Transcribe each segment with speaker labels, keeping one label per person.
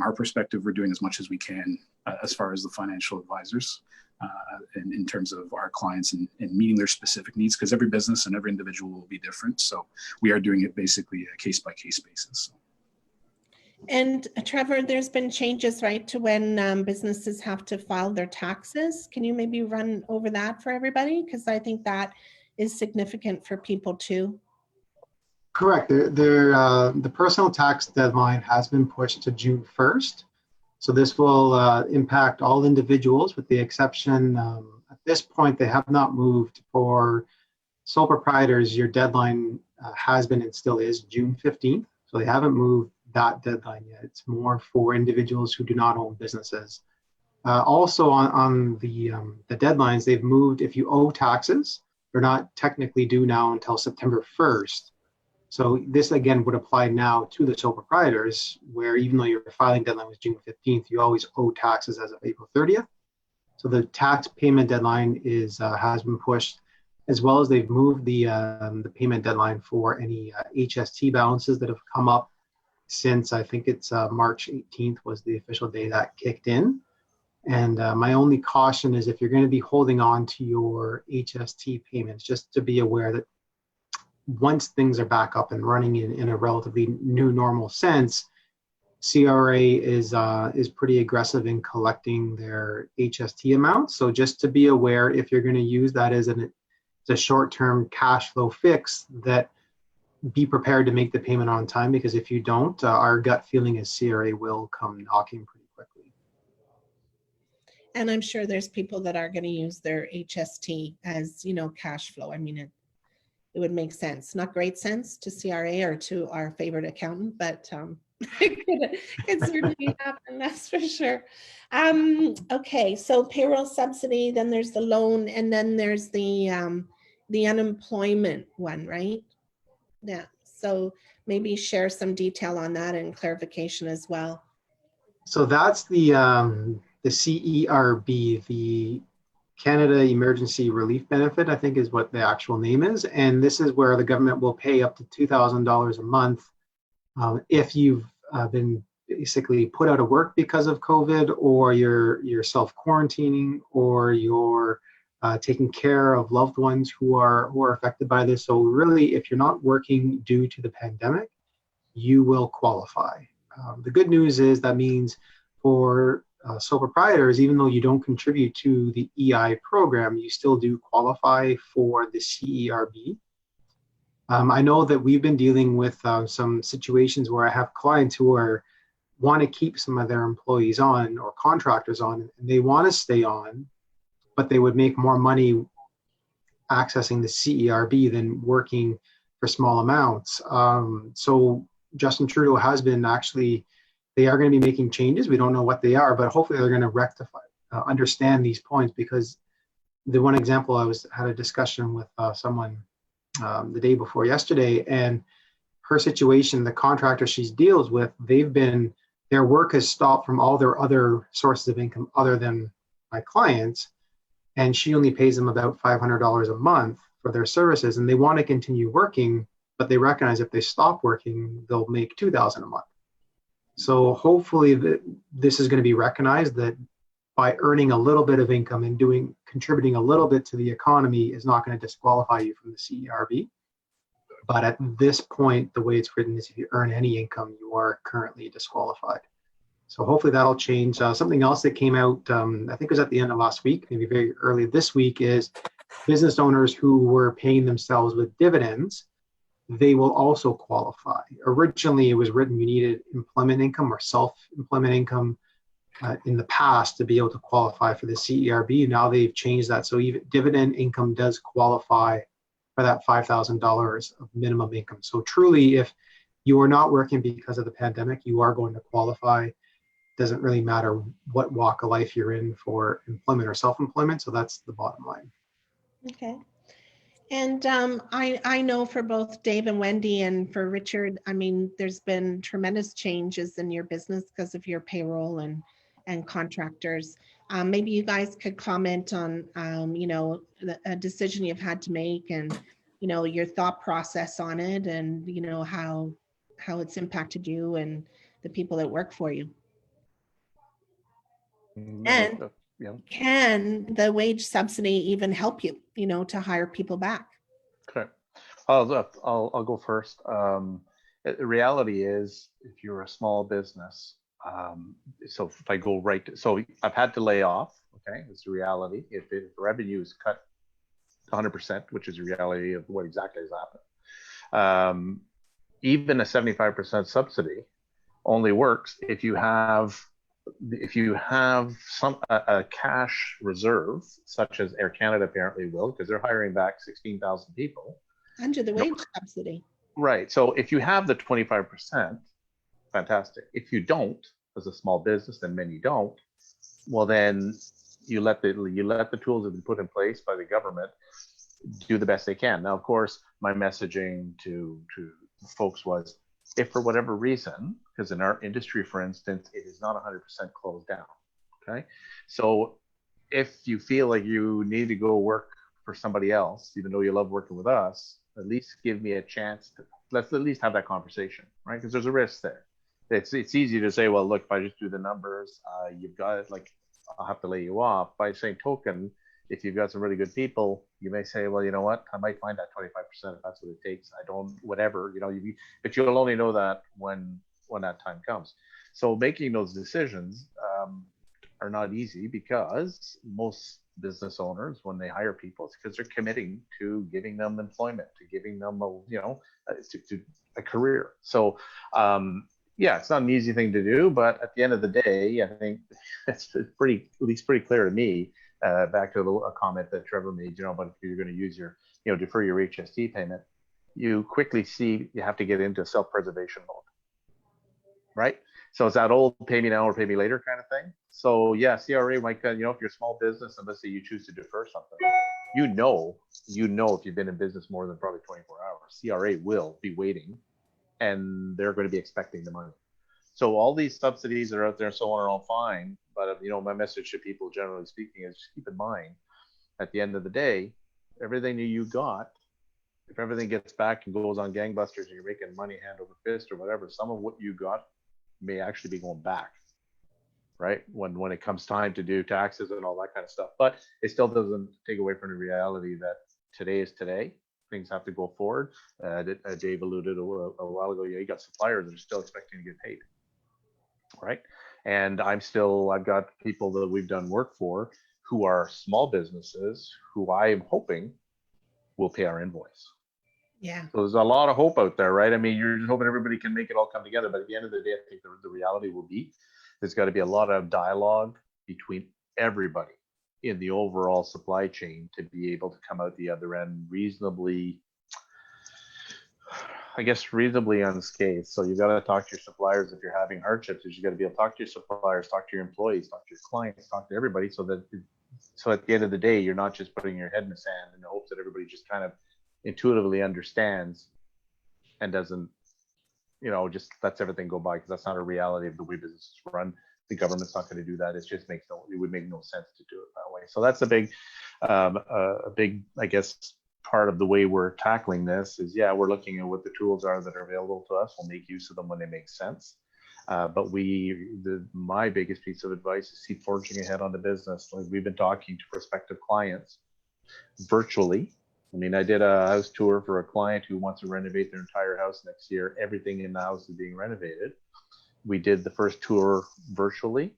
Speaker 1: our perspective, we're doing as much as we can as far as the financial advisors in terms of our clients and meeting their specific needs, because every business and every individual will be different. So we are doing it basically a case by case basis.
Speaker 2: And Trevor, there's been changes, right, to when businesses have to file their taxes. Can you maybe run over that for everybody? Because I think that is significant for people too.
Speaker 3: Correct. The personal tax deadline has been pushed to June 1st. So this will impact all individuals with the exception, at this point, they have not moved. For sole proprietors, your deadline has been and still is June 15th. So they haven't moved that deadline yet. It's more for individuals who do not own businesses. Also on the deadlines, they've moved. If you owe taxes, they're not technically due now until September 1st. So this again would apply now to the sole proprietors, where even though your filing deadline was June 15th, you always owe taxes as of April 30th. So the tax payment deadline has been pushed, as well as they've moved the payment deadline for any HST balances that have come up since, I think it's March 18th was the official day that kicked in. And my only caution is if you're going to be holding on to your HST payments, just to be aware that once things are back up and running in a relatively new normal sense, CRA is pretty aggressive in collecting their HST amounts. So just to be aware, if you're going to use that as a short-term cash flow fix, that be prepared to make the payment on time, because if you don't, our gut feeling is CRA will come knocking pretty quickly.
Speaker 2: And I'm sure there's people that are going to use their HST as, cash flow. I mean, it would make sense, not great sense to CRA or to our favorite accountant, but it could certainly happen, that's for sure. Okay, so payroll subsidy, then there's the loan, and then there's the unemployment one, right? Yeah, so maybe share some detail on that and clarification as well.
Speaker 3: So that's the CERB, the Canada Emergency Relief Benefit, I think is what the actual name is. And this is where the government will pay up to $2,000 a month if you've been basically put out of work because of COVID, or you're self-quarantining, or you're taking care of loved ones who are affected by this. So really, if you're not working due to the pandemic, you will qualify. The good news is that means for sole proprietors, even though you don't contribute to the EI program, you still do qualify for the CERB. I know that we've been dealing with some situations where I have clients who want to keep some of their employees on, or contractors on, and they want to stay on, but they would make more money accessing the CERB than working for small amounts. So Justin Trudeau has been they are going to be making changes. We don't know what they are, but hopefully they're going to rectify, understand these points, because the one example, had a discussion with someone the day before yesterday, and her situation, the contractor she deals with, their work has stopped from all their other sources of income other than my clients, and she only pays them about $500 a month for their services, and they want to continue working, but they recognize if they stop working, they'll make $2,000 a month. So hopefully this is going to be recognized, that by earning a little bit of income and contributing a little bit to the economy is not going to disqualify you from the CERB. But at this point, the way it's written is if you earn any income, you are currently disqualified. So hopefully that'll change. Something else that came out, I think it was at the end of last week, maybe very early this week, is business owners who were paying themselves with dividends, they will also qualify. Originally, it was written you needed employment income or self-employment income in the past to be able to qualify for the CERB. Now they've changed that. So even dividend income does qualify for that $5,000 of minimum income. So truly, if you are not working because of the pandemic, you are going to qualify. Doesn't really matter what walk of life you're in for employment or self-employment. So that's the bottom line.
Speaker 2: Okay. And I know for both Dave and Wendy and for Richard, I mean, there's been tremendous changes in your business because of your payroll and contractors. Maybe you guys could comment on, a decision you've had to make and, your thought process on it and, how it's impacted you and the people that work for you. And
Speaker 4: Yeah,
Speaker 2: can the wage subsidy even help you, to hire people back?
Speaker 4: okay. I'll go first. The reality is, if you're a small business, so if I go right, so I've had to lay off. Okay, it's the reality. If revenue is cut 100%, which is the reality of what exactly has happened, even a 75% subsidy only works if you have a cash reserve, such as Air Canada apparently will, because they're hiring back 16,000 people.
Speaker 2: Under the wage subsidy.
Speaker 4: Right. So if you have the 25%, fantastic. If you don't, as a small business, and many don't, well then you let the tools that have been put in place by the government do the best they can. Now, of course, my messaging to folks was, if for whatever reason, because in our industry, for instance, it is not 100% closed down. Okay. So if you feel like you need to go work for somebody else, even though you love working with us, at least give me a chance to, let's at least have that conversation, right? Because there's a risk there. It's easy to say, well, look, if I just do the numbers, you've got it, like, I'll have to lay you off. By the same token, if you've got some really good people, you may say, well, you know what, I might find that 25% if that's what it takes. I don't, whatever, but you'll only know that when that time comes. So making those decisions are not easy, because most business owners, when they hire people, it's because they're committing to giving them employment, to giving them a career. So yeah, it's not an easy thing to do, but at the end of the day, I think it's pretty clear to me. Back to a comment that Trevor made, about if you're going to use your, defer your HST payment, you quickly see you have to get into self-preservation mode, right? So it's that old pay me now or pay me later kind of thing. So yeah, CRA might, if you're a small business, and let's say you choose to defer something, if you've been in business more than probably 24 hours, CRA will be waiting, and they're going to be expecting the money. So all these subsidies that are out there and so on are all fine, but my message to people, generally speaking, is just keep in mind, at the end of the day, everything that you got, if everything gets back and goes on gangbusters and you're making money hand over fist or whatever, some of what you got may actually be going back, right? When it comes time to do taxes and all that kind of stuff. But it still doesn't take away from the reality that today is today. Things have to go forward. Dave alluded a while ago, you got suppliers that are still expecting to get paid, right? And I've got people that we've done work for who are small businesses who I am hoping will pay our invoice.
Speaker 2: Yeah.
Speaker 4: So there's a lot of hope out there, right? I mean, you're just hoping everybody can make it all come together. But at the end of the day, I think the reality will be there's got to be a lot of dialogue between everybody in the overall supply chain to be able to come out the other end reasonably unscathed. So you've got to talk to your suppliers if you're having hardships. You got to be able to talk to your suppliers, talk to your employees, talk to your clients, talk to everybody, so at the end of the day, you're not just putting your head in the sand in the hopes that everybody just kind of intuitively understands and doesn't, just lets everything go by, because that's not a reality of the way businesses run. The government's not going to do that. It would make no sense to do it that way. So that's a big, I guess, part of the way we're tackling this is, we're looking at what the tools are that are available to us. We'll make use of them when they make sense. But my biggest piece of advice is keep forging ahead on the business. Like, we've been talking to prospective clients virtually. I mean, I did a house tour for a client who wants to renovate their entire house next year. Everything in the house is being renovated. We did the first tour virtually.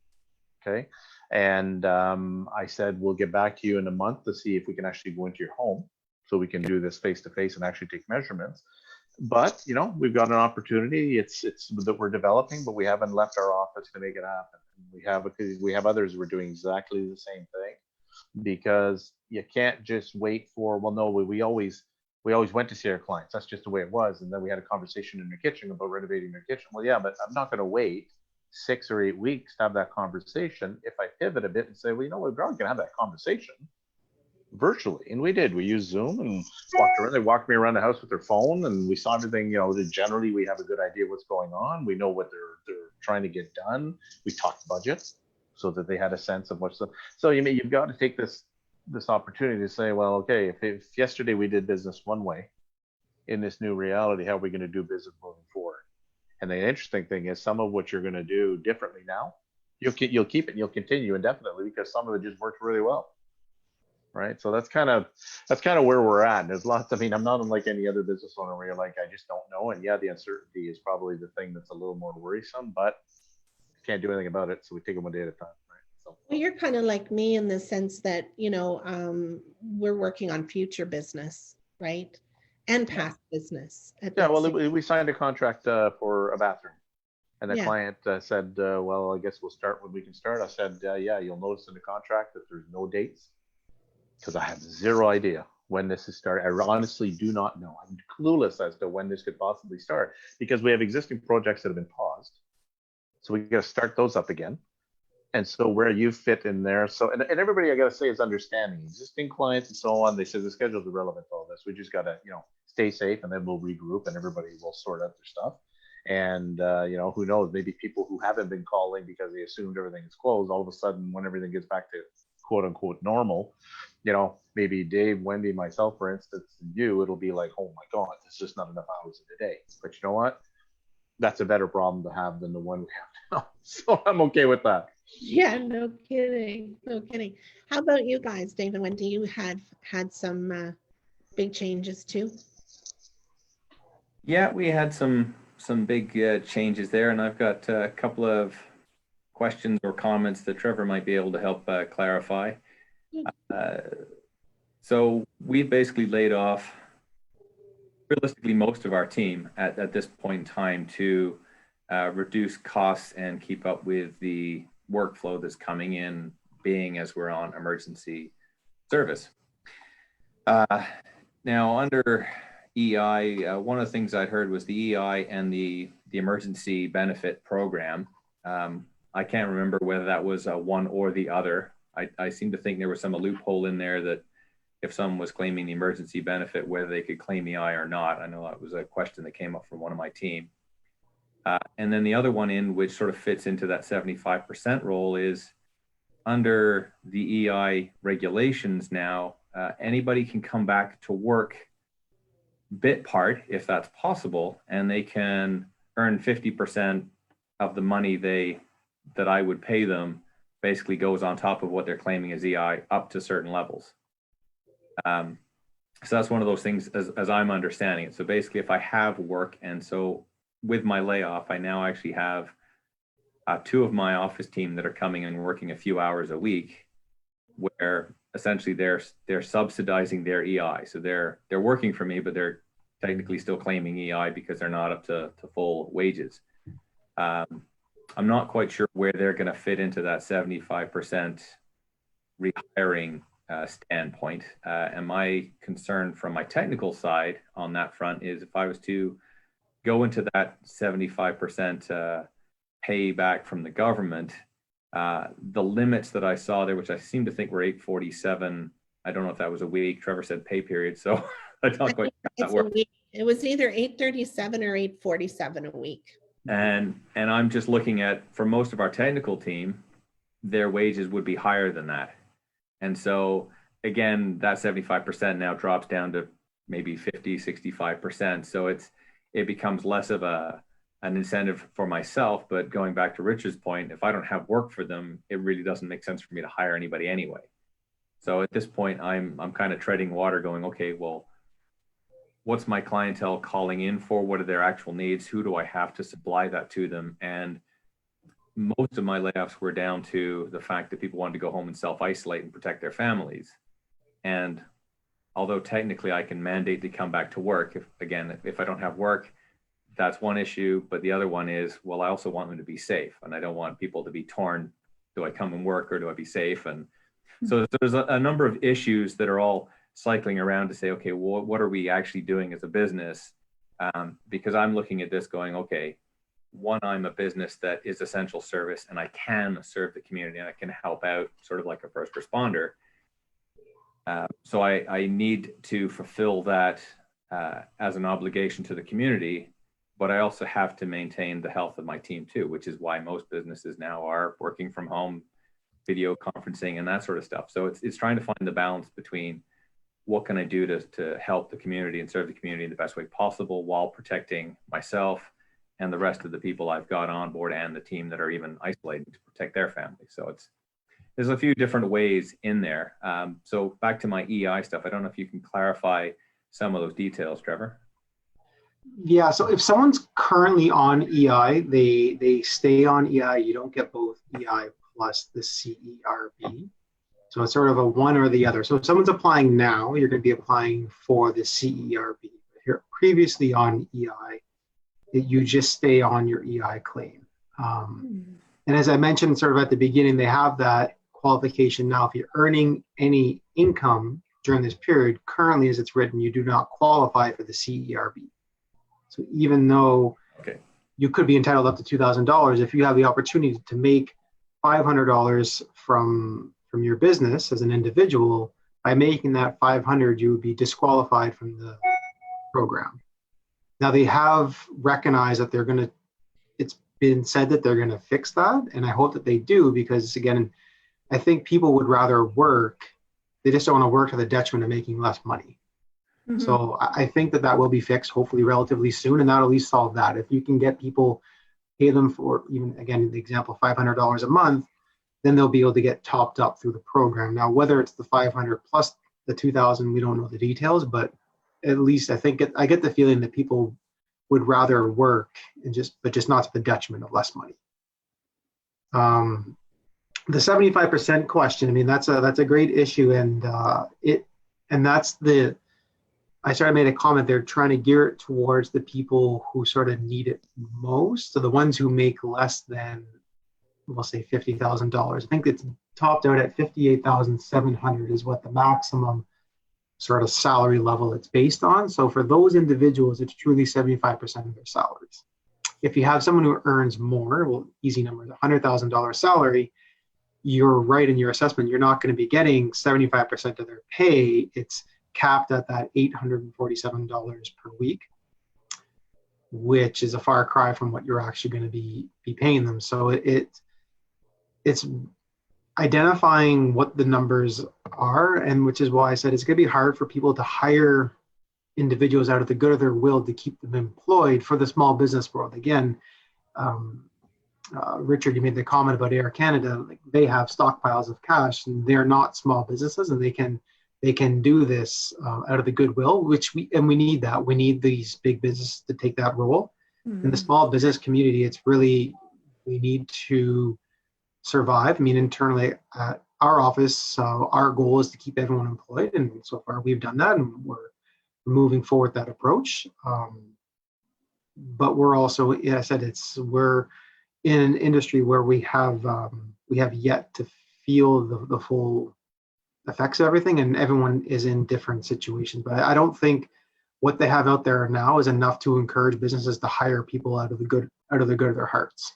Speaker 4: Okay. And I said, we'll get back to you in a month to see if we can actually go into your home so we can do this face to face and actually take measurements. But, we've got an opportunity. It's that we're developing, but we haven't left our office to make it happen. We have others who are doing exactly the same thing, because you can't just wait for, well, no, we always went to see our clients. That's just the way it was. And then we had a conversation in their kitchen about renovating their kitchen. Well, yeah, but I'm not going to wait 6 or 8 weeks to have that conversation. If I pivot a bit and say, well, we're probably going to have that conversation virtually. And we did. We used Zoom and walked around. They walked me around the house with their phone, and we saw everything. Generally we have a good idea what's going on. We know what they're trying to get done. We talked budgets so that they had a sense of what's so you've got to take this opportunity to say, well, okay, if yesterday we did business one way, in this new reality, how are we going to do business moving forward? And the interesting thing is, some of what you're going to do differently now you'll keep it and you'll continue indefinitely because some of it just works really well. Right. So that's kind of where we're at. There's lots. I mean, I'm not unlike any other business owner where you're like, I just don't know. And yeah, the uncertainty is probably the thing that's a little more worrisome, but can't do anything about it. So we take it one day at a time. Right. So
Speaker 2: Well, you're kind of like me in the sense that, we're working on future business, right? And past business.
Speaker 4: yeah, well, we signed a contract for a bathroom. And the
Speaker 2: Yeah.
Speaker 4: client said, well, I guess we'll start when we can start. I said, yeah, you'll notice in the contract that there's no dates because I have zero idea when this is starting. I honestly do not know. I'm clueless as to when this could possibly start because we have existing projects that have been paused. So we got to start those up again. And so where you fit in there. So, and everybody, I got to say, is understanding existing clients and so on. They say the schedule's irrelevant to all this. We just got to, stay safe and then we'll regroup and everybody will sort out their stuff. And, who knows, maybe people who haven't been calling because they assumed everything is closed, all of a sudden, when everything gets back to quote unquote normal, maybe Dave, Wendy, myself, for instance, and you, it'll be like, oh my God, there's just not enough hours in the day. But you know what? That's a better problem to have than the one we have now. So I'm okay with that.
Speaker 2: Yeah, no kidding. No kidding. How about you guys, Dave and Wendy? You had some big changes too?
Speaker 5: Yeah, we had some big changes there, and I've got a couple of questions or comments that Trevor might be able to help clarify. So we've basically laid off realistically most of our team at this point in time to reduce costs and keep up with the workflow that's coming in, being as we're on emergency service. Now under EI, one of the things I'd heard was the EI and the emergency benefit program. I can't remember whether that was one or the other. I seem to think there was a loophole in there that if someone was claiming the emergency benefit, whether they could claim EI or not. I know that was a question that came up from one of my team. And then the other one which sort of fits into that 75% role is under the EI regulations now, anybody can come back to work bit part if that's possible, and they can earn 50% of the money that I would pay them basically goes on top of what they're claiming as EI up to certain levels. So that's one of those things as I'm understanding it. So basically if I have work, and so with my layoff, I now actually have two of my office team that are coming and working a few hours a week, where essentially they're subsidizing their EI. So they're working for me, but they're technically still claiming EI because they're not up to full wages. I'm not quite sure where they're going to fit into that 75% rehiring standpoint. And my concern from my technical side on that front is if I was to go into that 75% payback from the government, the limits that I saw there, which I seem to think were 847, I don't know if that was a week. Trevor said pay period, so I don't quite know how that works.
Speaker 2: It was either 837 or 847 a week.
Speaker 5: And I'm just looking at, for most of our technical team, their wages would be higher than that. And so again, that 75% now drops down to maybe 50, 65%. So it becomes less of an incentive for myself. But going back to Richard's point, if I don't have work for them, it really doesn't make sense for me to hire anybody anyway. So at this point, I'm kind of treading water going, okay, well, what's my clientele calling in for? What are their actual needs? Who do I have to supply that to them? And most of my layoffs were down to the fact that people wanted to go home and self-isolate and protect their families. And although technically I can mandate to come back to work, if I don't have work, that's one issue. But the other one is, well, I also want them to be safe. And I don't want people to be torn. Do I come and work or do I be safe? And so there's a number of issues that are all cycling around to say, okay, well, what are we actually doing as a business? Because I'm looking at this going, okay, one, I'm a business that is essential service and I can serve the community and I can help out sort of like a first responder. So I need to fulfill that as an obligation to the community, but I also have to maintain the health of my team too, which is why most businesses now are working from home, video conferencing and that sort of stuff. So it's trying to find the balance between what can I do to help the community and serve the community in the best way possible while protecting myself and the rest of the people I've got on board and the team that are even isolated to protect their family. So there's a few different ways in there. So back to my EI stuff, I don't know if you can clarify some of those details, Trevor.
Speaker 3: Yeah, so if someone's currently on EI, they stay on EI. You don't get both EI plus the CERB. So it's sort of a one or the other. So if someone's applying now, you're going to be applying for the CERB. If you're previously on EI, you just stay on your EI claim. And as I mentioned sort of at the beginning, they have that qualification now. If you're earning any income during this period, currently as it's written, you do not qualify for the CERB. So even though you could be entitled up to $2,000, if you have the opportunity to make $500 from your business as an individual, by making that $500, you would be disqualified from the program. Now they have recognized that it's been said that they're going to fix that, and I hope that they do, because again, I think people would rather work. They just don't want to work to the detriment of making less money. Mm-hmm. So I think that will be fixed hopefully relatively soon, and that'll at least solve that. If you can get people, pay them for even, again, the example, $500 a month, then they'll be able to get topped up through the program. Now, whether it's the 500 plus the 2,000, we don't know the details, but at least I think I get the feeling that people would rather work but just not to the detriment of less money. The 75% question, I mean, that's a great issue, and that's I sort of made a comment there, trying to gear it towards the people who sort of need it most. So the ones who make less than, we'll say $50,000. I think it's topped out at $58,700 is what the maximum sort of salary level it's based on. So for those individuals, it's truly 75% of their salaries. If you have someone who earns more, well, easy numbers, $100,000 salary, you're right in your assessment. You're not going to be getting 75% of their pay. It's capped at that $847 per week, which is a far cry from what you're actually going to be paying them. So it's identifying what the numbers are, and which is why I said it's going to be hard for people to hire individuals out of the good of their will to keep them employed for the small business world. Again, Richard, you made the comment about Air Canada. Like, they have stockpiles of cash, and they're not small businesses, and they can do this out of the goodwill, which we need that. We need these big businesses to take that role. In the small business community, it's really, we need to survive. I mean, internally at our office, our goal is to keep everyone employed, and so far we've done that, and we're moving forward that approach. But we're also, I said, we're in an industry where we have yet to feel the full effects of everything, and everyone is in different situations. But I don't think what they have out there now is enough to encourage businesses to hire people out of the good of their hearts.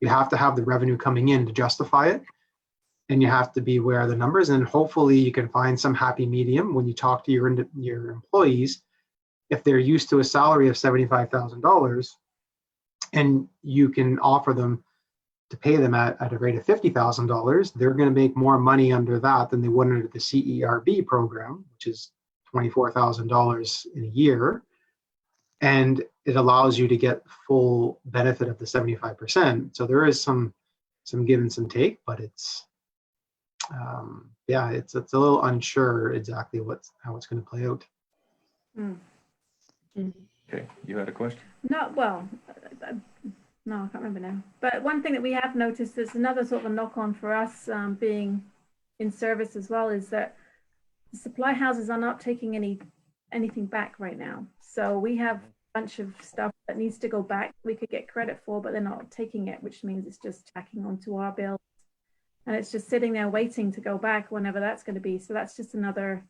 Speaker 3: You have to have the revenue coming in to justify it, and you have to be aware of the numbers. And hopefully you can find some happy medium when you talk to your employees. If they're used to a salary of $75,000, and you can offer them to pay them at a rate of $50,000, they're going to make more money under that than they would under the CERB program, which is $24,000 in a year. And it allows you to get full benefit of the 75%. So there is some give and some take, but it's a little unsure exactly how it's going to play out.
Speaker 5: Okay, you had a question?
Speaker 6: No, well, no, I can't remember now. But one thing that we have noticed is another sort of a knock on for us being in service as well, is that the supply houses are not taking anything back right now. So we have a bunch of stuff that needs to go back. We could get credit for, but they're not taking it, which means it's just tacking onto our bill. And it's just sitting there waiting to go back whenever that's going to be. So that's just another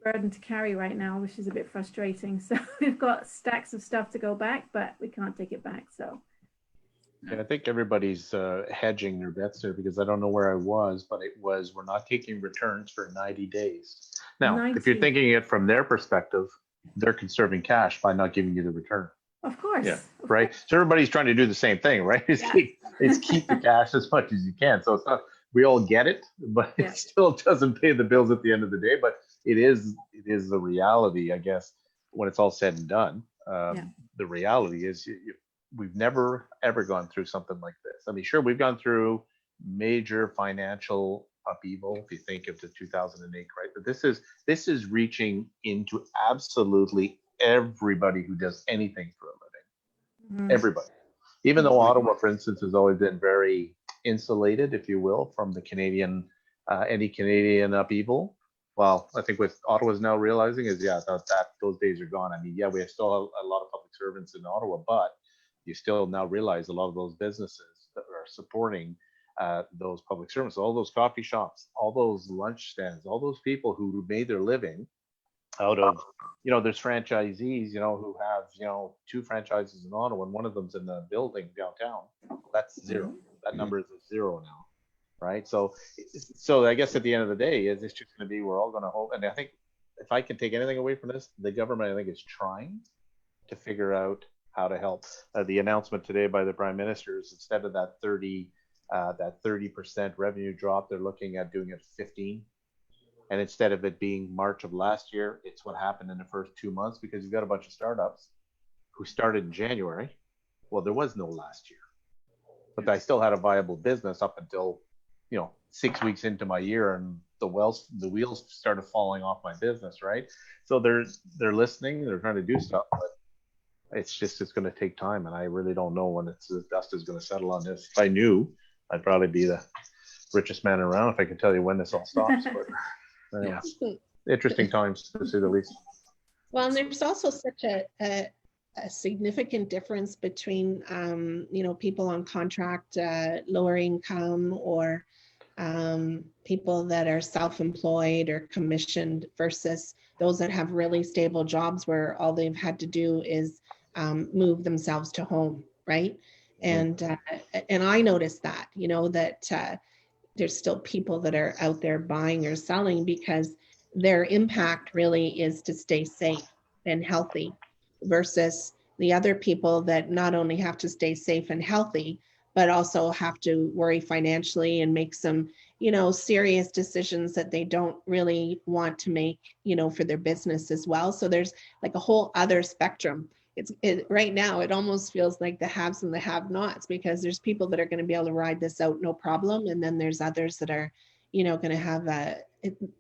Speaker 6: burden to carry right now, which is a bit frustrating. So we've got stacks of stuff to go back, but we can't take it back. So
Speaker 4: yeah, I think everybody's hedging their bets there, because I don't know where I was, but we're not taking returns for 90 days. Now, if you're thinking it from their perspective, they're conserving cash by not giving you the return.
Speaker 6: Of course.
Speaker 4: Yeah. Right. So everybody's trying to do the same thing, right? It's keep the cash as much as you can. So it's not, we all get it, but it still doesn't pay the bills at the end of the day. But it is the reality, I guess, when it's all said and done. the reality is we've never ever gone through something like this. I mean, sure, we've gone through major financial upheaval if you think of the 2008, right? But this is reaching into absolutely everybody who does anything for a living. Everybody. Even though Ottawa, for instance, has always been very insulated, if you will, from the Canadian any Canadian upheaval. Well, I think what Ottawa's now realizing is, that those days are gone. I mean, we have still a lot of public servants in Ottawa, but you still now realize a lot of those businesses that are supporting those public servants, all those coffee shops, all those lunch stands, all those people who made their living out of, there's franchisees, who have, 2 franchises in Ottawa, and one of them's in the building downtown. That's 0. That number is a 0 now, right? So I guess at the end of the day, it's just going to be, we're all going to hope. And I think if I can take anything away from this, the government, I think, is trying to figure out how to help. The announcement today by the Prime Minister is, instead of that 30% revenue drop, they're looking at doing it 15%. And instead of it being March of last year, it's what happened in the first 2 months, because you've got a bunch of startups who started in January. Well, there was no last year, but I still had a viable business up until, 6 weeks into my year, and the wheels started falling off my business, right? So they're listening, they're trying to do stuff, but it's going to take time, and I really don't know when the dust is going to settle on this. If I knew, I'd probably be the richest man around if I could tell you when this all stops. But anyway, interesting times, to say the least.
Speaker 2: Well, and there's also such a significant difference between, people on contract, lower income, or people that are self-employed or commissioned, versus those that have really stable jobs where all they've had to do is move themselves to home, right? And I noticed that, that there's still people that are out there buying or selling because their impact really is to stay safe and healthy, versus the other people that not only have to stay safe and healthy, but also have to worry financially and make some, serious decisions that they don't really want to make, for their business as well. So there's like a whole other spectrum. Right now, it almost feels like the haves and the have-nots, because there's people that are going to be able to ride this out no problem, and then there's others that are, going to have a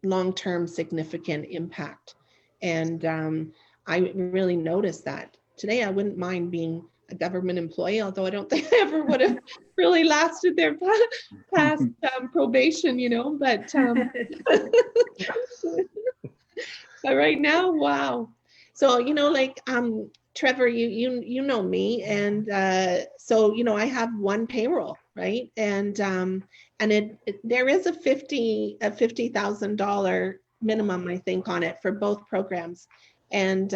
Speaker 2: long-term significant impact. And I really noticed that today. I wouldn't mind being a government employee, although I don't think I ever would have really lasted their past probation, but but right now, wow. So, Trevor, you know me, and so I have one payroll, right? And there is a $50,000 minimum, I think, on it for both programs. And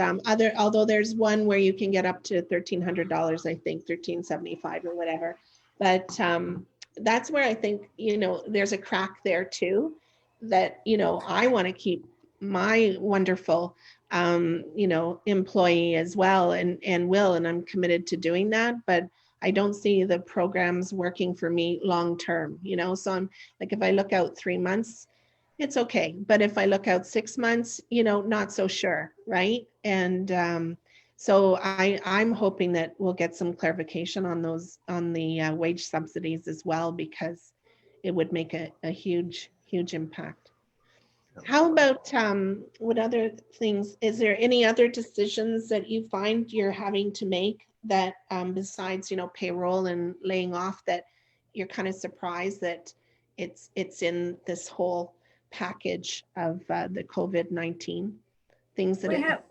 Speaker 2: although there's one where you can get up to $1,300, I think $1,375 or whatever. But that's where I think there's a crack there too, that I want to keep my wonderful employee as well, and I'm committed to doing that. But I don't see the programs working for me long term, so I'm like, if I look out 3 months, it's okay. But if I look out 6 months, not so sure, right? And so I'm hoping that we'll get some clarification on those, on the wage subsidies as well, because it would make a huge impact. How about what other things? Is there any other decisions that you find you're having to make that besides payroll and laying off, that you're kind of surprised that it's in this whole package of the COVID-19 things that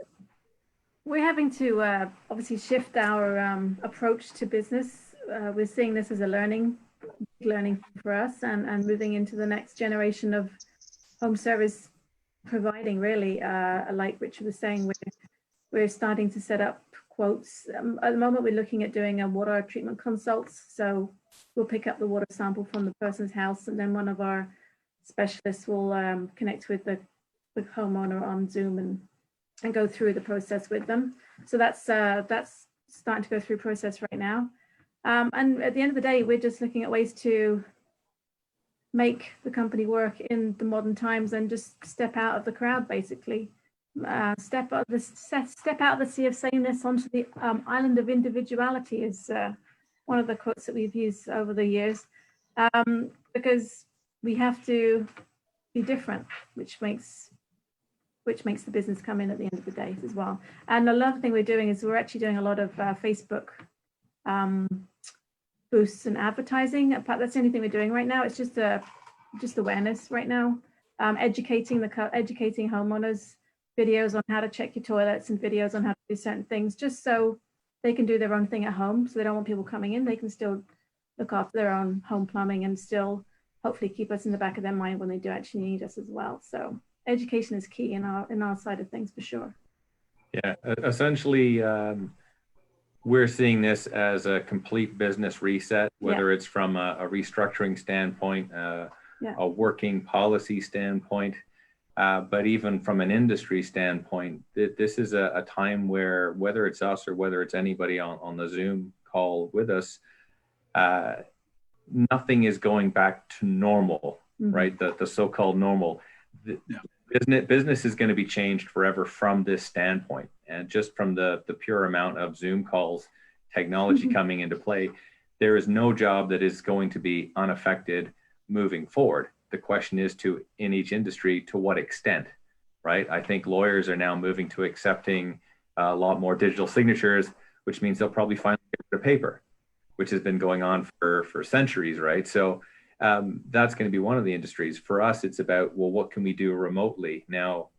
Speaker 6: we're having to obviously shift our approach to business. We're seeing this as a learning for us, and moving into the next generation of home service providing, really. Like Richard was saying, we're starting to set up quotes. At the moment, we're looking at doing a water treatment consults. So we'll pick up the water sample from the person's house, and then one of our specialists will connect with the homeowner on Zoom and go through the process with them. So that's starting to go through process right now. And at the end of the day, we're just looking at ways to make the company work in the modern times and just step out of the crowd, basically. step out of the sea of sameness onto the island of individuality is one of the quotes that we've used over the years, because we have to be different, which makes the business come in at the end of the day as well. And another thing we're doing is we're actually doing a lot of Facebook boosts and advertising. That's the only thing we're doing right now. It's just awareness right now, educating homeowners, videos on how to check your toilets and videos on how to do certain things, just so they can do their own thing at home. So they don't want people coming in. They can still look after their own home plumbing and still hopefully keep us in the back of their mind when they do actually need us as well. So education is key in our side of things for sure.
Speaker 5: Yeah, essentially, we're seeing this as a complete business reset, whether it's from a restructuring standpoint, a working policy standpoint, but even from an industry standpoint, this is a time where, whether it's us or whether it's anybody on the Zoom call with us, nothing is going back to normal, right? The so-called normal. Business is going to be changed forever from this standpoint. And just from the pure amount of Zoom calls, technology coming into play, there is no job that is going to be unaffected moving forward. The question is, in each industry, to what extent, right? I think lawyers are now moving to accepting a lot more digital signatures, which means they'll probably finally get rid of paper, which has been going on for centuries, right? So that's going to be one of the industries. For us, it's about, well, what can we do remotely? Now,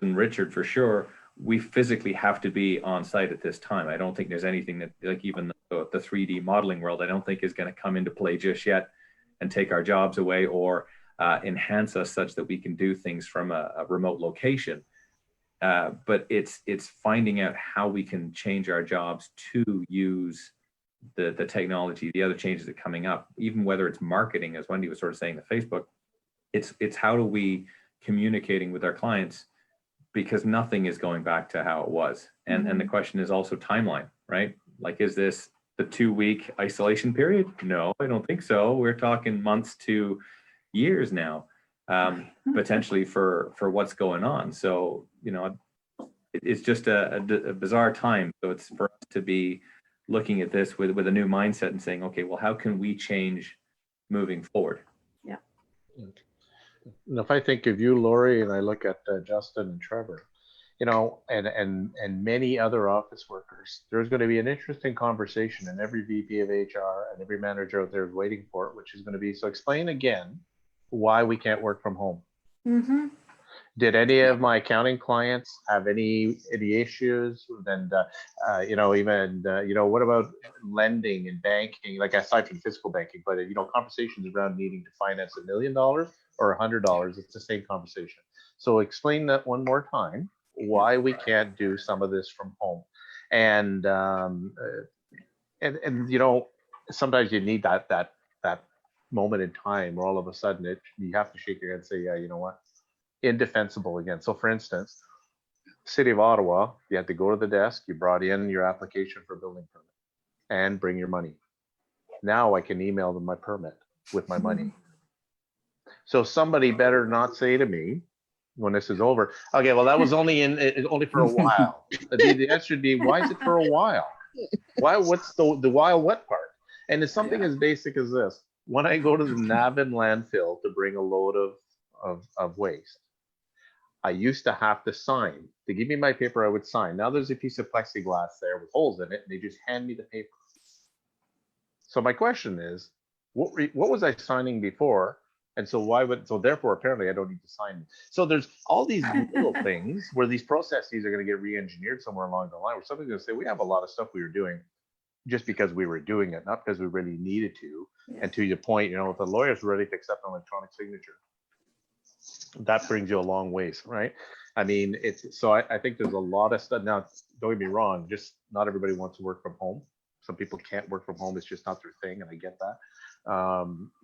Speaker 5: and Richard, for sure, we physically have to be on site at this time. I don't think there's anything that, like even the 3D modeling world, I don't think is going to come into play just yet and take our jobs away or enhance us such that we can do things from a remote location. But it's finding out how we can change our jobs to use the technology, the other changes that are coming up, even whether it's marketing, as Wendy was sort of saying, the Facebook, it's how do we communicating with our clients, because nothing is going back to how it was. And the question is also timeline, right? Like, is this the 2-week isolation period? No, I don't think so. We're talking months to years now, potentially for what's going on. So, it's just a bizarre time. So it's for us to be looking at this with a new mindset and saying, okay, well, how can we change moving forward?
Speaker 6: Yeah.
Speaker 4: And if I think of you, Lori, and I look at Justin and Trevor, and many other office workers, there's going to be an interesting conversation, and every VP of HR and every manager out there is waiting for it, which is going to be, so explain again why we can't work from home. Did any of my accounting clients have any issues? And what about lending and banking? Like, aside from physical banking, but conversations around needing to finance $1 million or $100, it's the same conversation. So explain that one more time, why we can't do some of this from home. And sometimes you need that moment in time where all of a sudden you have to shake your head and say, yeah, you know what? Indefensible again. So for instance, City of Ottawa, you had to go to the desk, you brought in your application for a building permit and bring your money. Now I can email them my permit with my money. So somebody better not say to me when this is over, okay, well, that was only for a while. The answer should be, why is it for a while? Why? What's the while what part? And it's something as basic as this. When I go to the Navan landfill to bring a load of waste, I used to have to sign. To give me my paper, I would sign. Now there's a piece of plexiglass there with holes in it, and they just hand me the paper. So my question is, what was I signing before? And so therefore, apparently I don't need to sign. So there's all these little things where these processes are going to get re-engineered somewhere along the line, where somebody's going to say, we have a lot of stuff we were doing just because we were doing it, not because we really needed to. Yeah. And to your point, if the lawyer's ready to accept an electronic signature, that brings you a long ways, right? I mean, I think there's a lot of stuff. Now, don't get me wrong, just not everybody wants to work from home. Some people can't work from home. It's just not their thing, and I get that.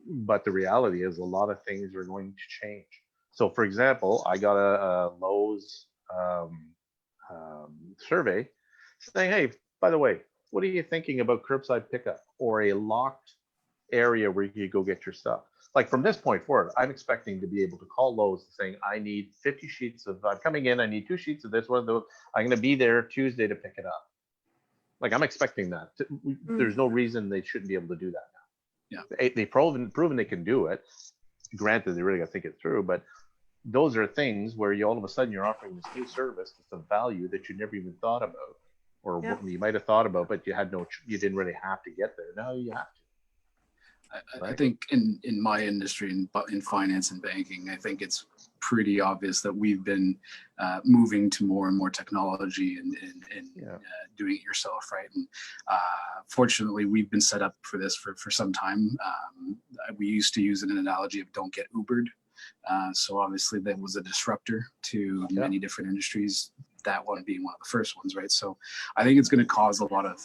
Speaker 4: But the reality is a lot of things are going to change. So for example, I got a Lowe's survey saying, hey, by the way, what are you thinking about curbside pickup or a locked area where you could go get your stuff. Like from this point forward, I'm expecting to be able to call Lowe's saying, I need 50 sheets of, I'm coming in, I need 2 sheets of this, one of those. I'm going to be there Tuesday to pick it up. Like I'm expecting that. There's no reason they shouldn't be able to do that now.
Speaker 1: Yeah.
Speaker 4: They've proven they can do it. Granted, they really got to think it through, but those are things where you all of a sudden you're offering this new service that's of value that you never even thought about, or
Speaker 6: Yeah.
Speaker 4: you might have thought about, but you didn't really have to get there. Now you have to.
Speaker 1: I think in my industry, in finance and banking, I think it's pretty obvious that we've been moving to more and more technology and doing it yourself, right? And fortunately, we've been set up for this for some time. We used to use an analogy of don't get Ubered. So obviously that was a disruptor to many different industries, that one being one of the first ones, right? So I think it's going to cause a lot of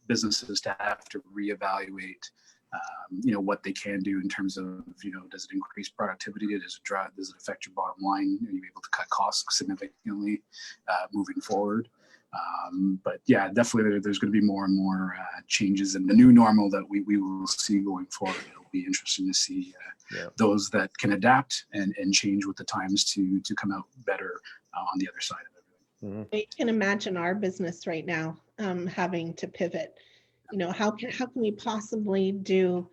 Speaker 1: businesses to have to reevaluate what they can do in terms of, does it increase productivity? Does it affect your bottom line? Are you able to cut costs significantly moving forward? But yeah, definitely there's going to be more and more changes in the new normal that we will see going forward. It'll be interesting to see those that can adapt and change with the times to come out better on the other side of everything.
Speaker 2: I can imagine our business right now having to pivot. How can we possibly do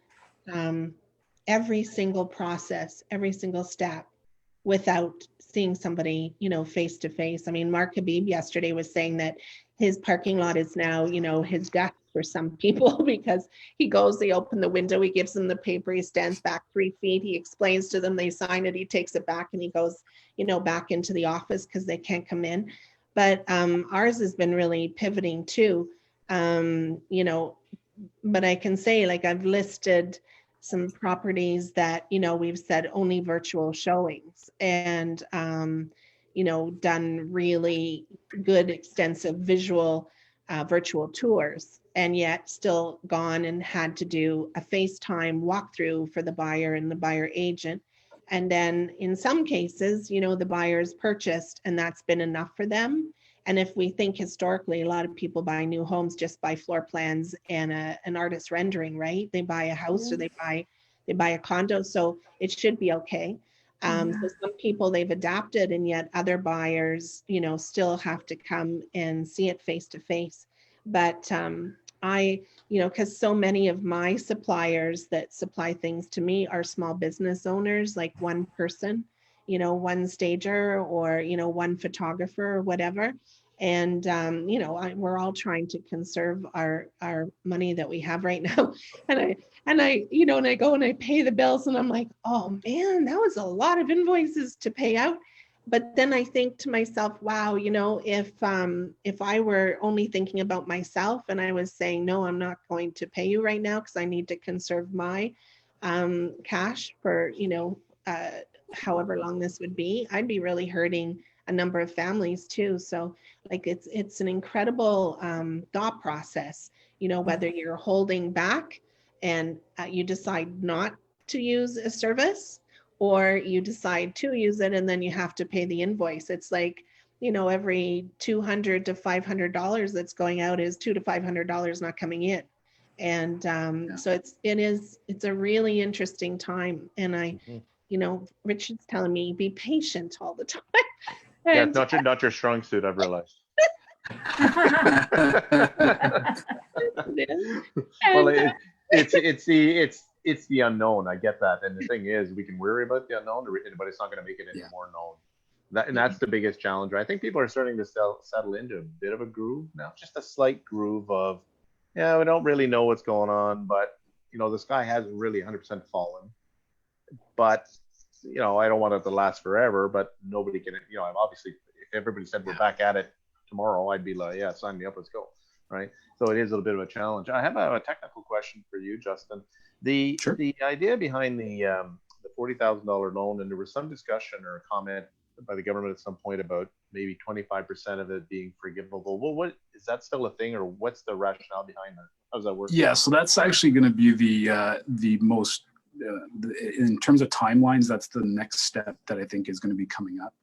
Speaker 2: every single process, every single step without seeing somebody, face to face? I mean, Mark Habib yesterday was saying that his parking lot is now, his death for some people because he goes, they open the window, he gives them the paper, he stands back 3 feet, he explains to them, they sign it, he takes it back and he goes, back into the office because they can't come in. But ours has been really pivoting too. But I can say, like, I've listed some properties that, we've said only virtual showings and, done really good, extensive visual virtual tours, and yet still gone and had to do a FaceTime walkthrough for the buyer and the buyer agent. And then in some cases, the buyers purchased and that's been enough for them. And if we think historically, a lot of people buy new homes just by floor plans and an artist rendering, right? They buy a house or they buy a condo, so it should be okay. So some people they've adapted, and yet other buyers, still have to come and see it face to face. But because so many of my suppliers that supply things to me are small business owners, like one person, one stager or, one photographer or whatever. And, we're all trying to conserve our money that we have right now. And I go and I pay the bills and I'm like, oh man, that was a lot of invoices to pay out. But then I think to myself, wow, if I were only thinking about myself and I was saying, no, I'm not going to pay you right now because I need to conserve my cash for, however long this would be, I'd be really hurting a number of families too. So like it's an incredible thought process, whether you're holding back and you decide not to use a service, or you decide to use it and then you have to pay the invoice. It's like, every $200 to $500 that's going out is $200 to $500 not coming in. And so it's a really interesting time. And Richard's telling me be patient all the time. And,
Speaker 4: yeah, not your strong suit, I've realized. Well, it's the unknown. I get that, and the thing is, we can worry about the unknown, but it's not going to make it any more known. And that's the biggest challenge. I think people are starting to settle into a bit of a groove now, just a slight groove of, we don't really know what's going on, but the sky hasn't really 100% fallen. But I don't want it to last forever. But nobody can. Obviously, if everybody said we're back at it tomorrow, I'd be like, yeah, sign me up, let's go, right? So it is a little bit of a challenge. I have a technical question for you, Justin. The idea behind the $40,000 loan, and there was some discussion or a comment by the government at some point about maybe 25% of it being forgivable. Well, what is that still a thing, or what's the rationale behind that? How does that work?
Speaker 1: Yeah, so that's actually going to be the most in terms of timelines, that's the next step that I think is going to be coming up.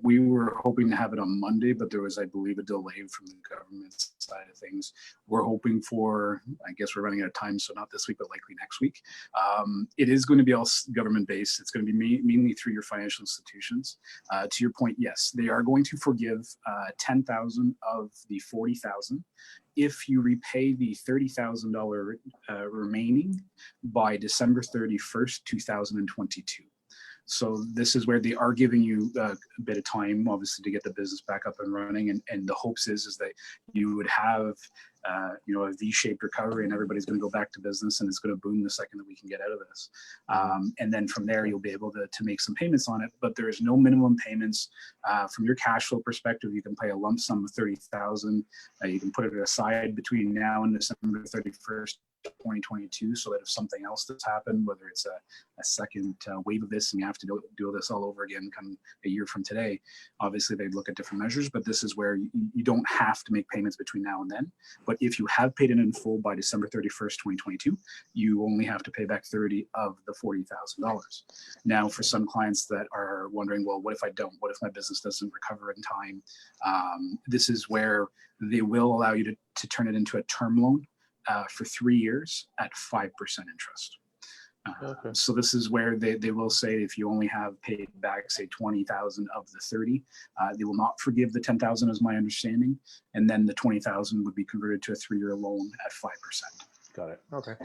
Speaker 1: We were hoping to have it on Monday, but there was, I believe, a delay from the government side of things. We're hoping for, I guess we're running out of time, so not this week, but likely next week. It is going to be all government based. It's going to be mainly through your financial institutions. To your point, yes, they are going to forgive 10,000 of the 40,000 if you repay the $30,000 remaining by December 31st, 2022. So this is where they are giving you a bit of time, obviously, to get the business back up and running. And the hopes is that you would have, a V-shaped recovery, and everybody's going to go back to business, and it's going to boom the second that we can get out of this. And then from there, you'll be able to make some payments on it. But there is no minimum payments from your cash flow perspective. You can pay a lump sum of 30,000. You can put it aside between now and December 31st. 2022, so that if something else that's happened, whether it's a second wave of this and you have to do this all over again come a year from today, obviously they'd look at different measures, but this is where you don't have to make payments between now and then. But if you have paid it in full by December 31st, 2022, you only have to pay back 30 of the $40,000. Now, for some clients that are wondering, well, what if I don't? What if my business doesn't recover in time? This is where they will allow you to turn it into a term loan for 3 years at 5% interest.
Speaker 4: Okay.
Speaker 1: So this is where they will say if you only have paid back, say, 20,000 of the 30, they will not forgive the 10,000, is my understanding, and then the 20,000 would be converted to a 3-year loan at 5%.
Speaker 4: Got it. Okay.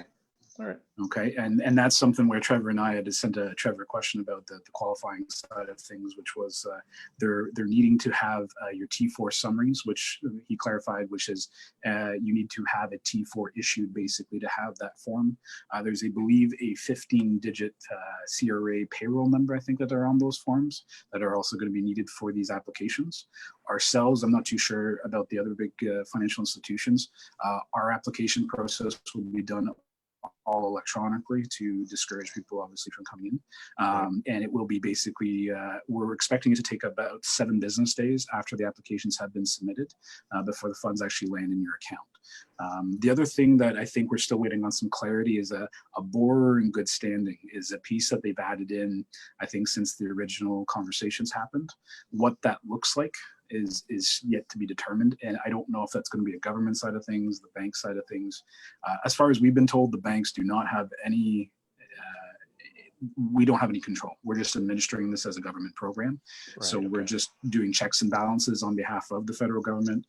Speaker 4: All right.
Speaker 1: Okay, and that's something where Trevor and I had to send a Trevor a question about the qualifying side of things, which was they're needing to have your T4 summaries, which he clarified, which is you need to have a T4 issued basically to have that form. There's, I believe, a 15-digit CRA payroll number, I think, that are on those forms that are also going to be needed for these applications. Ourselves, I'm not too sure about the other big financial institutions. Our application process will be done all electronically to discourage people obviously from coming in. And it will be basically, we're expecting it to take about 7 business days after the applications have been submitted before the funds actually land in your account. The other thing that I think we're still waiting on some clarity is a borrower in good standing is a piece that they've added in, I think, since the original conversations happened. What that looks like is yet to be determined, and I don't know if that's going to be a government side of things, the bank side of things. As far as we've been told, the banks do not have any we don't have any control. We're just administering this as a government program.
Speaker 4: Right,
Speaker 1: So we're just doing checks and balances on behalf of the federal government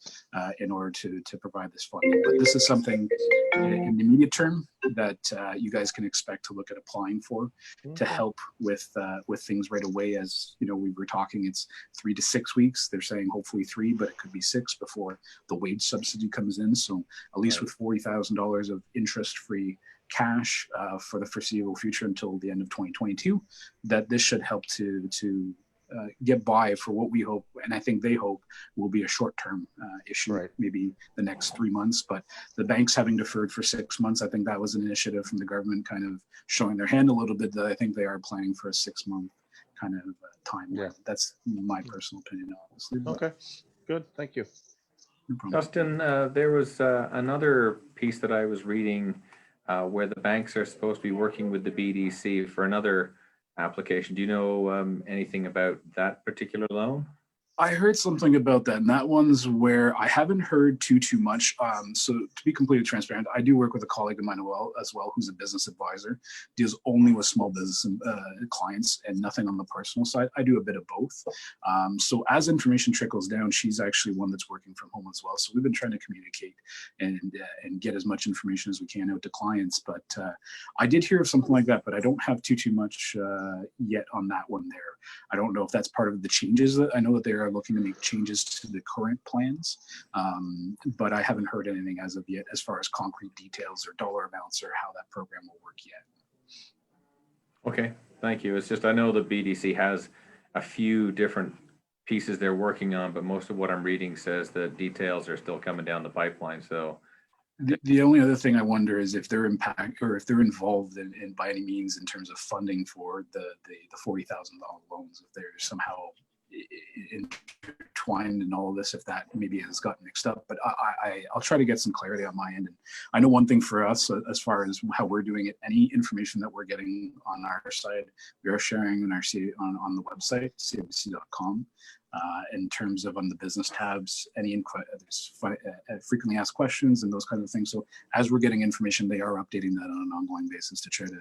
Speaker 1: in order to provide this funding. But this is something in the immediate term that you guys can expect to look at applying for to help with things right away. As you know, we were talking, it's 3 to 6 weeks. They're saying hopefully 3, but it could be 6 before the wage subsidy comes in. So at least with $40,000 of interest-free cash for the foreseeable future until the end of 2022, that this should help to get by for what we hope, and I think they hope, will be a short-term issue, maybe the next 3 months. But the banks having deferred for 6 months, I think that was an initiative from the government kind of showing their hand a little bit, that I think they are planning for a 6-month kind of time.
Speaker 4: Yeah.
Speaker 1: That's my personal opinion, obviously. But
Speaker 4: Okay, good, thank you.
Speaker 1: no problem.
Speaker 5: Justin, there was another piece that I was reading where the banks are supposed to be working with the BDC for another application. Do you know anything about that particular loan?
Speaker 1: I heard something about that, and that one's where I haven't heard too much. So to be completely transparent, I do work with a colleague of mine as well, who's a business advisor, deals only with small business clients and nothing on the personal side. I do a bit of both. So as information trickles down, she's actually one that's working from home as well. So we've been trying to communicate and get as much information as we can out to clients. But I did hear of something like that, but I don't have too much yet on that one there. I don't know if that's part of the changes. That I know that they are looking to make changes to the current plans, but I haven't heard anything as of yet as far as concrete details or dollar amounts or how that program will work yet.
Speaker 5: Okay, thank you. It's just, I know the BDC has a few different pieces they're working on, but most of what I'm reading says the details are still coming down the pipeline. So
Speaker 1: The only other thing I wonder is if they're if they're involved in by any means in terms of funding for the $40,000 loans, if they're somehow intertwined in all of this if that maybe has gotten mixed up. But I'll try to get some clarity on my end. And I know one thing for us, as far as how we're doing it, any information that we're getting on our side, we are sharing on on the website, cibc.com. In terms of on the business tabs, any frequently asked questions and those kinds of things. So as we're getting information, they are updating that on an ongoing basis to try to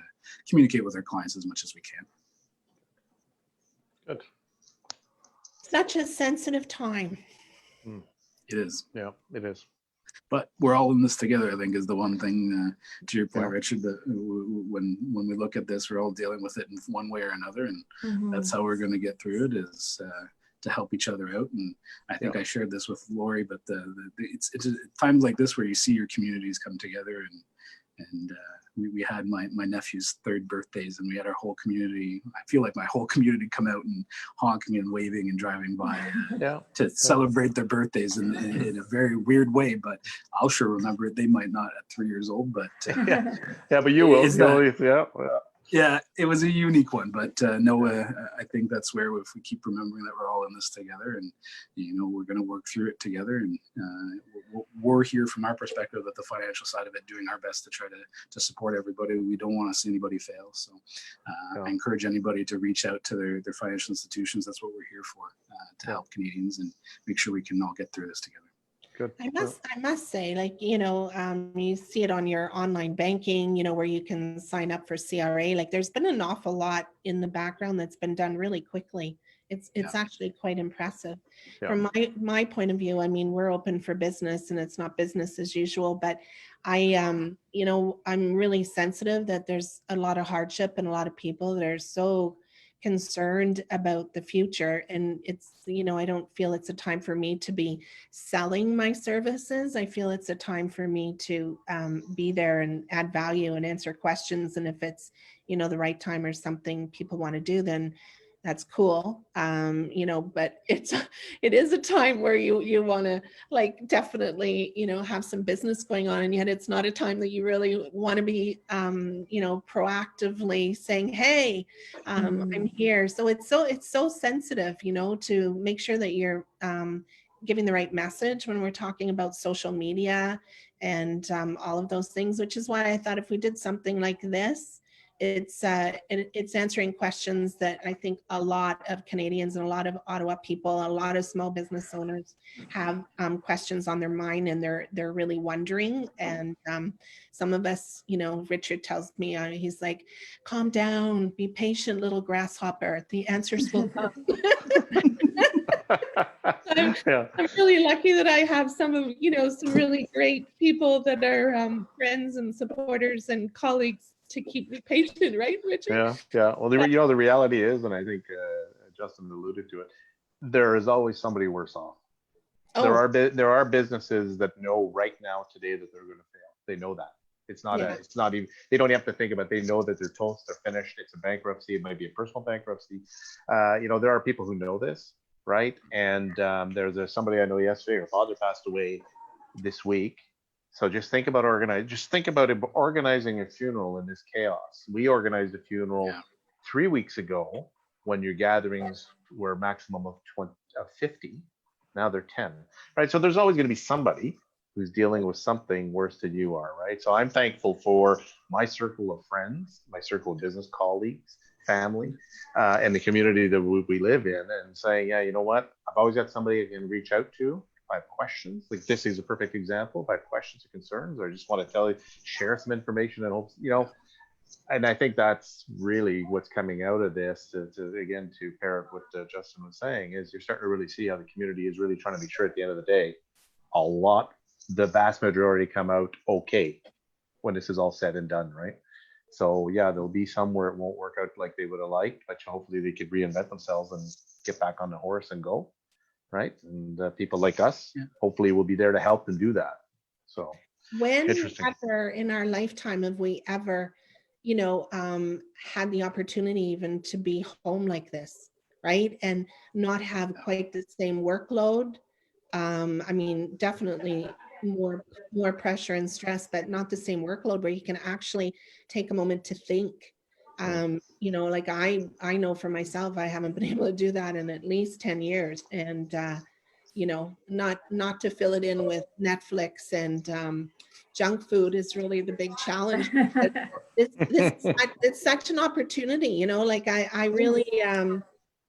Speaker 1: communicate with our clients as much as we can.
Speaker 4: Good.
Speaker 2: Such a sensitive time.
Speaker 1: It is.
Speaker 4: Yeah, it is.
Speaker 1: But we're all in this together, I think, is the one thing, to your point,
Speaker 4: Yeah.
Speaker 1: Richard, that when we look at this, we're all dealing with it in one way or another. And that's how we're going to get through it, is to help each other out. And I think I shared this with Lori, but it's times like this where you see your communities come together, and we had my nephew's 3rd birthdays, and we had our whole community. I feel like my whole community come out and honking and waving and driving by to celebrate their birthdays in a very weird way. But I'll sure remember it. They might not at 3 years old, but
Speaker 4: Yeah, but you will.
Speaker 1: yeah, it was a unique one. But I think that's where, if we keep remembering that we're all in this together, and we're going to work through it together, and we're here from our perspective at the financial side of it, doing our best to try to support everybody. We don't want to see anybody fail. So I encourage anybody to reach out to their financial institutions. That's what we're here for, to help Canadians and make sure we can all get through this together.
Speaker 4: Good.
Speaker 2: I must say, like, you see it on your online banking, where you can sign up for CRA. Like, there's been an awful lot in the background that's been done really quickly. It's actually quite impressive.
Speaker 4: Yeah.
Speaker 2: From my point of view, I mean, we're open for business and it's not business as usual, but I'm really sensitive that there's a lot of hardship and a lot of people that are so concerned about the future. And it's, I don't feel it's a time for me to be selling my services. I feel it's a time for me to be there and add value and answer questions. And if it's, the right time or something people want to do, then that's cool. But it is a time where you want to, like, definitely, have some business going on, and yet it's not a time that you really want to be, proactively saying, hey, I'm here. So it's so sensitive, to make sure that you're giving the right message when we're talking about social media and all of those things, which is why I thought if we did something like this, it's answering questions that I think a lot of Canadians and a lot of Ottawa people, a lot of small business owners have questions on their mind, and they're really wondering. And some of us, Richard tells me, he's like, calm down, be patient, little grasshopper. The answers will come. I'm really lucky that I have some really great people that are friends and supporters and colleagues to keep me patient, right, Richard?
Speaker 4: Yeah. Well, the reality is, and I think Justin alluded to it, there is always somebody worse off.
Speaker 2: Oh.
Speaker 4: There are businesses that know right now today that they're going to fail. They know that. It's not even, they don't have to think about it. They know that they're toast, they're finished. It's a bankruptcy. It might be a personal bankruptcy. There are people who know this, right? And there's somebody I know yesterday, her father passed away this week. So just think about organizing a funeral in this chaos. We organized a funeral 3 weeks ago when your gatherings were a maximum of 50. Now they're 10, right? So there's always going to be somebody who's dealing with something worse than you are, right? So I'm thankful for my circle of friends, my circle of business colleagues, family, and the community that we live in, and saying, yeah, you know what? I've always got somebody I can reach out to. If I have questions, like this is a perfect example. If I have questions or concerns, or I just want to share some information and hope, and I think that's really what's coming out of this. To pair it with what Justin was saying, is you're starting to really see how the community is really trying to be sure at the end of the day, the vast majority come out okay when this is all said and done, right? So yeah, there'll be some where it won't work out like they would have liked, but hopefully they could reinvent themselves and get back on the horse and go. Right, and people like us hopefully will be there to help them do that. So
Speaker 2: when ever in our lifetime have we ever had the opportunity even to be home like this, right, and not have quite the same workload? I mean, definitely more pressure and stress, but not the same workload where you can actually take a moment to think You know, like I know for myself, I haven't been able to do that in at least 10 years. And, you know, not to fill it in with Netflix and junk food is really the big challenge. But it's such an opportunity, you know, like I really,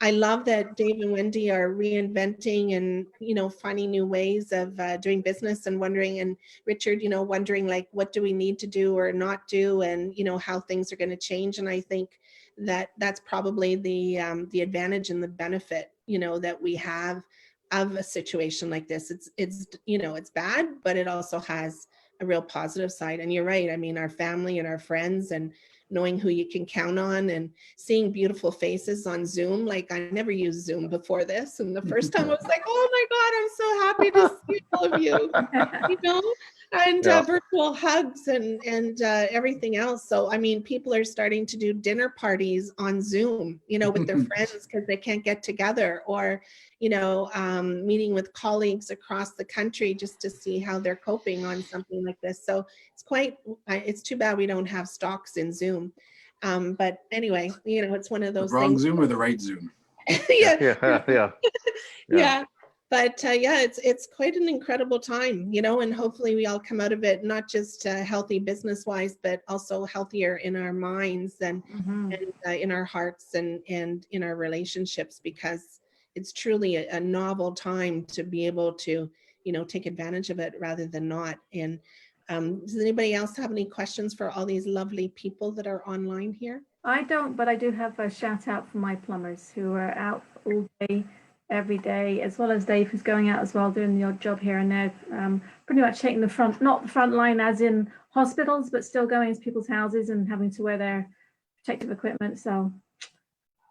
Speaker 2: I love that Dave and Wendy are reinventing and, you know, finding new ways of doing business and wondering, and Richard, you know, wondering like, what do we need to do or not do, and, you know, how things are going to change. And I think that that's probably the advantage and the benefit, you know, that we have of a situation like this. It's, you know, it's bad, but it also has a real positive side. And you're right. I mean, our family and our friends and knowing who you can count on and seeing beautiful faces on Zoom. Like I never used Zoom before this. And the first time I was like, oh my God, I'm so happy to see all of you, you know, and
Speaker 4: Yeah.
Speaker 2: virtual hugs and everything else. So, I mean, people are starting to do dinner parties on Zoom, you know, with their friends because they can't get together, or, you know, meeting with colleagues across the country just to see how they're coping on something like this. So it's too bad we don't have stocks in Zoom. But anyway, you know, it's one of
Speaker 1: The
Speaker 2: those
Speaker 1: wrong
Speaker 2: things.
Speaker 1: Zoom or the right Zoom?
Speaker 2: Yeah.
Speaker 4: Yeah.
Speaker 2: But yeah, it's quite an incredible time, you know, and hopefully we all come out of it not just healthy business wise, but also healthier in our minds and, in our hearts and in our relationships, because it's truly a novel time to be able to, you know, take advantage of it rather than not. And does anybody else have any questions for all these lovely people that are online here?
Speaker 6: I don't, but I do have a shout out for my plumbers who are out all day, every day, as well as Dave, who's going out as well, doing the odd job here and there, pretty much taking the front, not the front line as in hospitals, but still going into people's houses and having to wear their protective equipment. So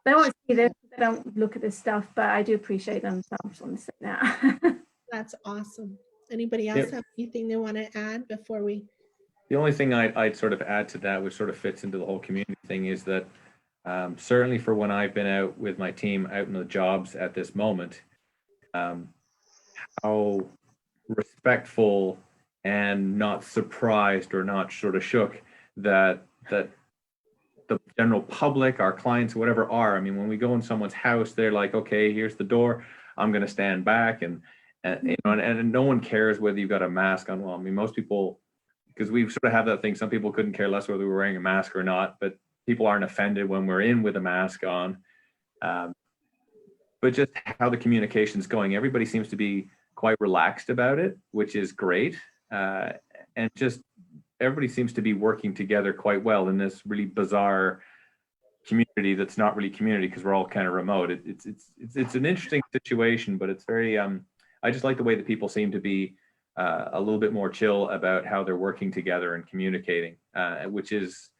Speaker 6: they don't see this, they don't look at this stuff, but I do appreciate them. So I just want to say that.
Speaker 2: That's awesome. Anybody else have anything they want to add before we?
Speaker 5: The only thing I'd sort of add to that, which sort of fits into the whole community thing, is that certainly for when I've been out with my team out in the jobs at this moment, how respectful and not surprised or not sort of shook that the general public, our clients, whatever are. I mean, when we go in someone's house, they're like, okay, here's the door. I'm going to stand back, and you know, and no one cares whether you've got a mask on. Well, I mean, most people, because we sort of have that thing, some people couldn't care less whether we're wearing a mask or not, but people aren't offended when we're in with a mask on. But just how the communication's going, everybody seems to be quite relaxed about it, which is great. And just everybody seems to be working together quite well in this really bizarre community that's not really community because we're all kind of remote. It's an interesting situation, but it's very, I just like the way that people seem to be a little bit more chill about how they're working together and communicating, which is,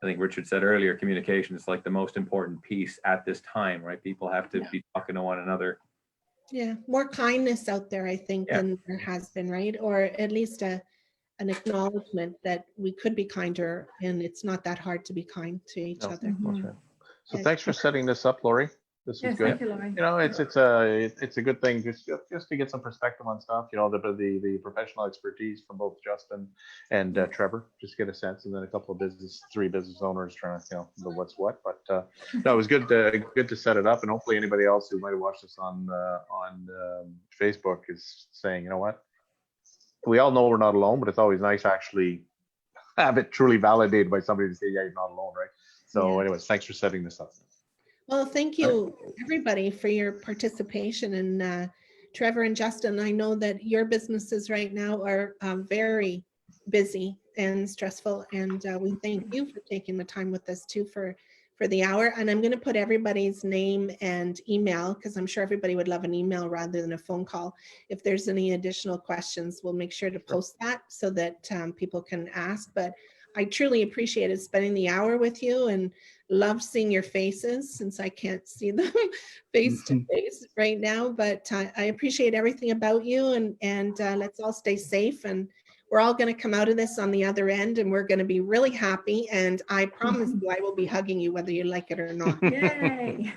Speaker 5: I think Richard said earlier, communication is like the most important piece at this time, right? People have to be talking to one another.
Speaker 2: Yeah, more kindness out there, I think, than there has been, right? Or at least an acknowledgement that we could be kinder, and it's not that hard to be kind to each other.
Speaker 4: So thanks for setting this up, Lori. This is good.
Speaker 6: Thank you, Laurie.
Speaker 4: You know, it's a good thing just to get some perspective on stuff. You know, the professional expertise from both Justin and Trevor, just get a sense, and then a couple of three business owners trying to, you know, the what's what. But no, it was good to set it up, and hopefully anybody else who might have watched this on Facebook is saying, you know what, we all know we're not alone, but it's always nice to actually have it truly validated by somebody to say, yeah, you're not alone, right? So, anyways, thanks for setting this up.
Speaker 2: Well, thank you, everybody, for your participation. And Trevor and Justin, I know that your businesses right now are very busy and stressful. And we thank you for taking the time with us too for the hour. And I'm going to put everybody's name and email, because I'm sure everybody would love an email rather than a phone call. If there's any additional questions, we'll make sure to post that so that people can ask. But I truly appreciated spending the hour with you and love seeing your faces, since I can't see them face to face right now. But I appreciate everything about you, and let's all stay safe. And we're all going to come out of this on the other end, and we're going to be really happy. And I promise you, I will be hugging you whether you like it or not.
Speaker 6: Yay.